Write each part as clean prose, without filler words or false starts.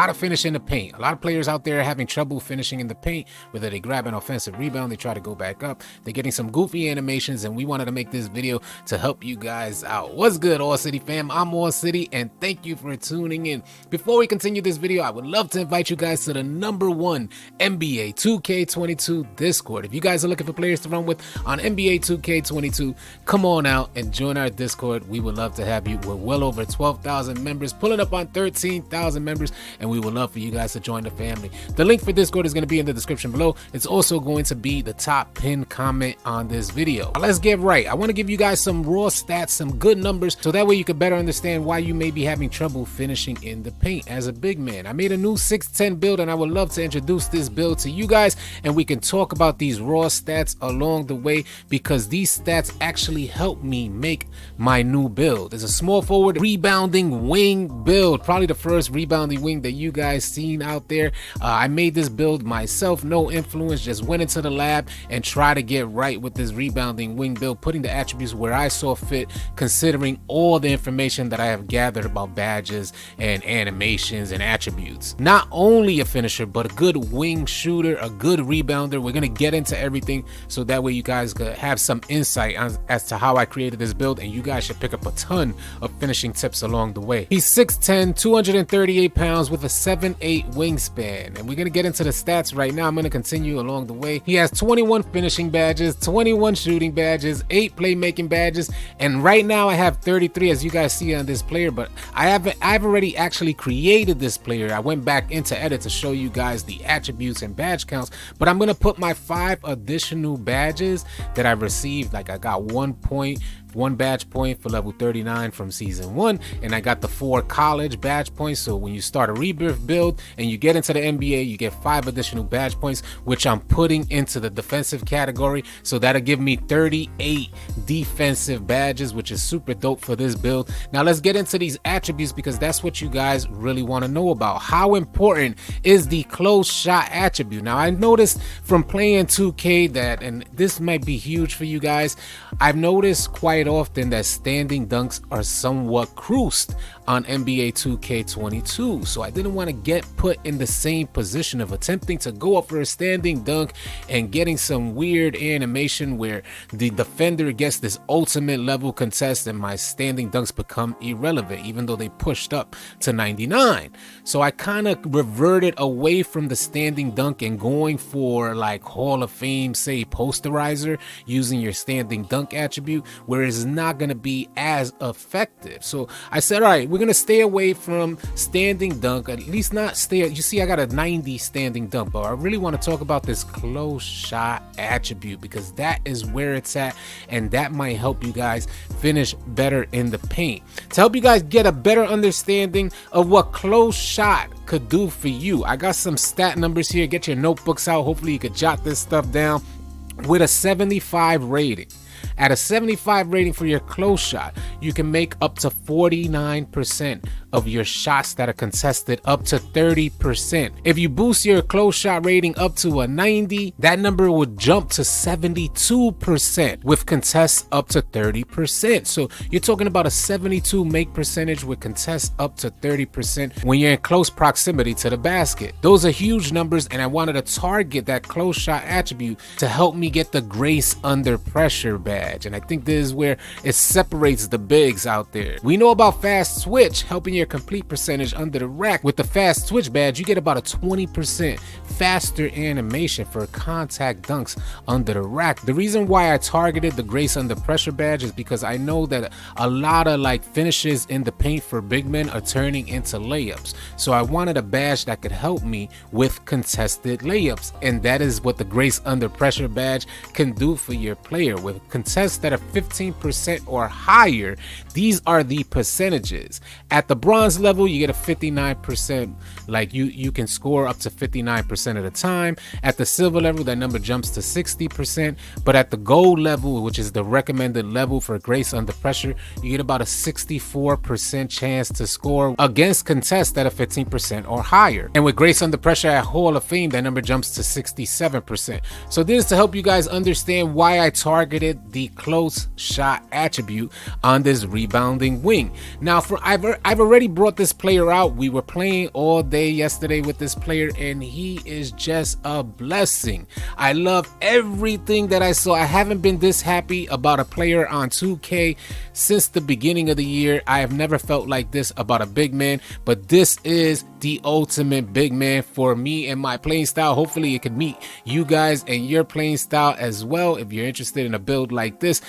How to finish in the paint. A lot of players out there are having trouble finishing in the paint, whether they grab an offensive rebound, they try to go back up, they're getting some goofy animations, and we wanted to make this video to help you guys out. What's good, AllCity fam? I'm AllCity, and thank you for tuning in. Before we continue this video, I would love to invite you guys to the #1 NBA 2K22 Discord. If you guys are looking for players to run with on NBA 2K22, come on out and join our Discord. We would love to have you. We're well over 12,000 members, pulling up on 13,000 members, and we would love for you guys to join the family. The link for Discord is going to be in the description below. It's also going to be the top pinned comment on this video. Let's get right. I want to give you guys some raw stats, some good numbers, so that way you can better understand why you may be having trouble finishing in the paint as a big man. I made a new 6'10" build, and I would love to introduce this build to you guys, and we can talk about these raw stats along the way, because these stats actually help me make my new build. It's a small forward rebounding wing build, probably the first rebounding wing that you guys seen out there. I made this build myself, no influence, just went into the lab and tried to get right with this rebounding wing build, putting the attributes where I saw fit, considering all the information that I have gathered about badges and animations and attributes. Not only a finisher, but a good wing shooter, a good rebounder. We're gonna get into everything, so that way you guys could have some insight as to how I created this build, and you guys should pick up a ton of finishing tips along the way. He's 6'10", 238 pounds with a 7'8" wingspan, and we're gonna get into the stats right now. I'm gonna continue along the way. He has 21 finishing badges, 21 shooting badges, 8 playmaking badges, and right now I have 33, as you guys see on this player. But I've already actually created this player. I went back into edit to show you guys the attributes and badge counts, but I'm gonna put my 5 additional badges that I've received. Like, I got 1 badge point for level 39 from season 1, and I got the 4 college badge points. So when you start a rebirth build and you get into the NBA, you get 5 additional badge points, which I'm putting into the defensive category. So that'll give me 38 defensive badges, which is super dope for this build. Now let's get into these attributes, because that's what you guys really want to know about. How important is the close shot attribute? Now, I noticed from playing 2K that, and this might be huge for you guys, I've noticed quite often that standing dunks are somewhat cruised on NBA 2K22. So I didn't want to get put in the same position of attempting to go up for a standing dunk and getting some weird animation where the defender gets this ultimate level contest and my standing dunks become irrelevant, even though they pushed up to 99. So I kind of reverted away from the standing dunk and going for like Hall of Fame, say, posterizer, using your standing dunk attribute, where it's not going to be as effective. So I said, all right, we're going to stay away from standing dunk, at least not stay. You see, I got a 90 standing dunk, but I really want to talk about this close shot attribute, because that is where it's at, and that might help you guys finish better in the paint. To help you guys get a better understanding of what close shot could do for you, I got some stat numbers here. Get your notebooks out. Hopefully you could jot this stuff down. With a 75 rating, at a 75 rating for your close shot, you can make up to 49% of your shots that are contested up to 30%. If you boost your close shot rating up to a 90, that number would jump to 72% with contests up to 30%. So you're talking about a 72 make percentage with contests up to 30% when you're in close proximity to the basket. Those are huge numbers, and I wanted to target that close shot attribute to help me get the grace under pressure badge. And I think this is where it separates the bigs out there. We know about fast switch helping your complete percentage under the rack. With the fast switch badge, you get about a 20% faster animation for contact dunks under the rack. The reason why I targeted the grace under pressure badge is because I know that a lot of like finishes in the paint for big men are turning into layups. So I wanted a badge that could help me with contested layups, and that is what the grace under pressure badge can do for your player. With contests that are 15% or higher, these are the percentages. At the bronze level, you get a 59%, like you can score up to 59% of the time. At the silver level, that number jumps to 60%, but at the gold level, which is the recommended level for grace under pressure, you get about a 64% chance to score against contests that are 15% or higher. And with grace under pressure at Hall of Fame, that number jumps to 67%. So this is to help you guys understand why I targeted the close shot attribute on this rebounding wing. Now, I've already brought this player out. We were playing all day yesterday with this player, and he is just a blessing. I love everything that I saw. I haven't been this happy about a player on 2K since the beginning of the year. I have never felt like this about a big man, but this is the ultimate big man for me and my playing style. Hopefully it could meet you guys and your playing style as well. If you're interested in a build like this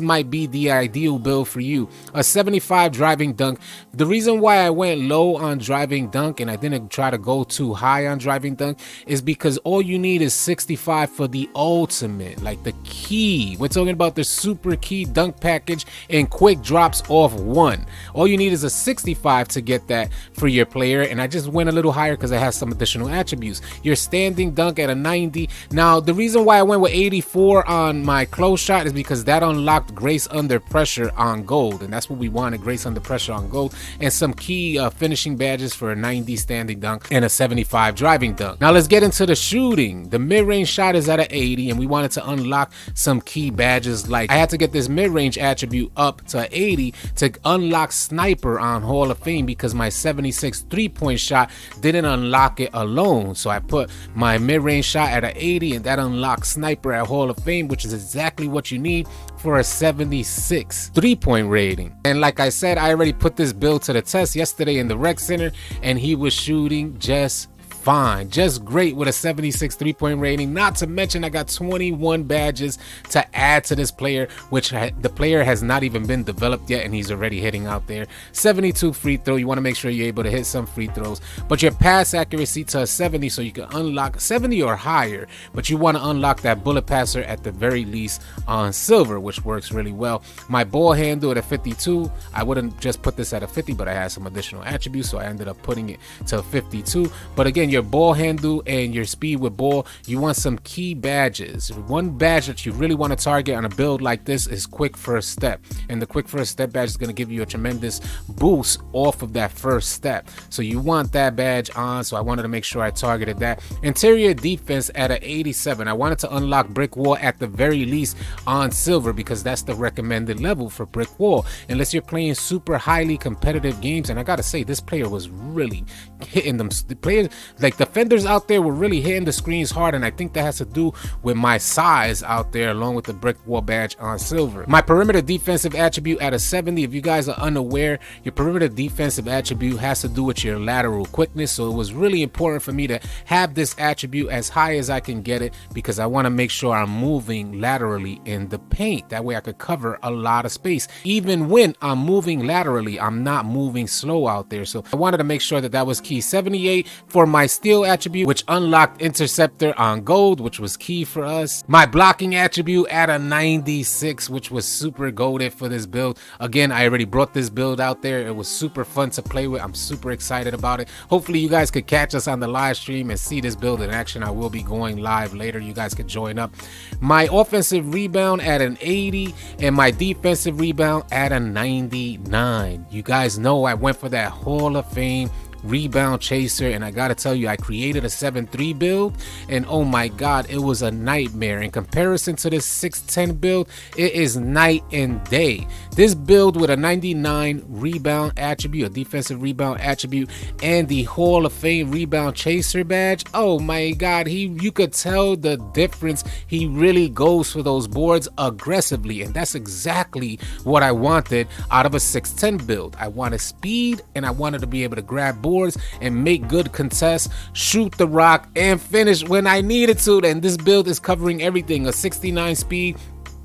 might be the ideal build for you. A 75 driving dunk. The reason why I went low on driving dunk and I didn't try to go too high on driving dunk is because all you need is 65 for the ultimate, like the key. We're talking about the super key dunk package and quick drops off 1. All you need is a 65 to get that for your player, and I just went a little higher because it has some additional attributes. Your standing dunk at a 90. Now, the reason why I went with 84 on my close shot is because that unlocked grace under pressure on gold, and that's what we wanted, grace under pressure on gold, and some key finishing badges for a 90 standing dunk and a 75 driving dunk. Now let's get into the shooting. The mid-range shot is at an 80, and we wanted to unlock some key badges. Like, I had to get this mid-range attribute up to 80 to unlock sniper on Hall of Fame because my 76 3-point shot didn't unlock it alone. So I put my mid-range shot at an 80, and that unlocks sniper at Hall of Fame, which is exactly what you need for a 76 3-point rating. And like I said, I already put this build to the test yesterday in the rec center, and he was shooting just fine, just great with a 76 3-point rating. Not to mention I got 21 badges to add to this player, which the player has not even been developed yet, and he's already hitting out there. 72 free throw. You want to make sure you're able to hit some free throws, but your pass accuracy to a 70, so you can unlock 70 or higher, but you want to unlock that bullet passer at the very least on silver, which works really well. My ball handle at a 52. I wouldn't just put this at a 50, but I had some additional attributes, so I ended up putting it to a 52. But again, your ball handle and your speed with ball, you want some key badges. One badge that you really want to target on a build like this is quick first step, and the quick first step badge is going to give you a tremendous boost off of that first step, so you want that badge on. So I wanted to make sure I targeted that. Interior defense at an 87. I wanted to unlock brick wall at the very least on silver because that's the recommended level for brick wall, unless you're playing super highly competitive games. And I gotta say, this player was really hitting them. The players, like defenders out there, were really hitting the screens hard, and I think that has to do with my size out there along with the brick wall badge on silver. My perimeter defensive attribute at a 70. If you guys are unaware, your perimeter defensive attribute has to do with your lateral quickness, so it was really important for me to have this attribute as high as I can get it because I want to make sure I'm moving laterally in the paint. That way I could cover a lot of space. Even when I'm moving laterally, I'm not moving slow out there, so I wanted to make sure that that was key. 78 for my steal attribute, which unlocked interceptor on gold, which was key for us. My blocking attribute at a 96, which was super goated for this build. Again, I already brought this build out there. It was super fun to play with. I'm super excited about it. Hopefully you guys could catch us on the live stream and see this build in action. I will be going live later. You guys could join up. My offensive rebound at an 80 and my defensive rebound at a 99. You guys know I went for that Hall of Fame rebound chaser, and I gotta tell you, I created a 7-3 build, and oh my god, it was a nightmare. In comparison to this 6-10 build, it is night and day. This build with a 99 rebound attribute, a defensive rebound attribute, and the Hall of Fame rebound chaser badge, oh my god, you could tell the difference. He really goes for those boards aggressively, and that's exactly what I wanted out of a 6-10 build. I wanted speed, and I wanted to be able to grab boards and make good contests, shoot the rock, and finish when I needed to. And this build is covering everything: a 69 speed,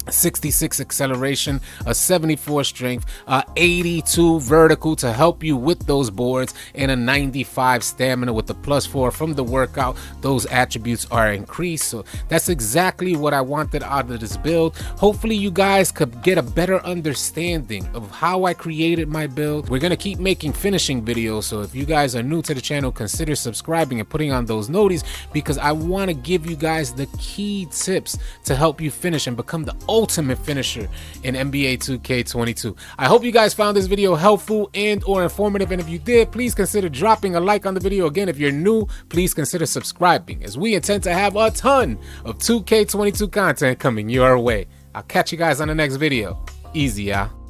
66 acceleration, a 74 strength, 82 vertical to help you with those boards, and a 95 stamina with the +4 from the workout. Those attributes are increased, so that's exactly what I wanted out of this build. Hopefully you guys could get a better understanding of how I created my build. We're gonna keep making finishing videos, so if you guys are new to the channel, consider subscribing and putting on those noties, because I want to give you guys the key tips to help you finish and become the ultimate finisher in NBA 2K22. I hope you guys found this video helpful and or informative, and if you did, please consider dropping a like on the video. Again, if you're new, please consider subscribing, as we intend to have a ton of 2K22 content coming your way. I'll catch you guys on the next video. Easy, y'all.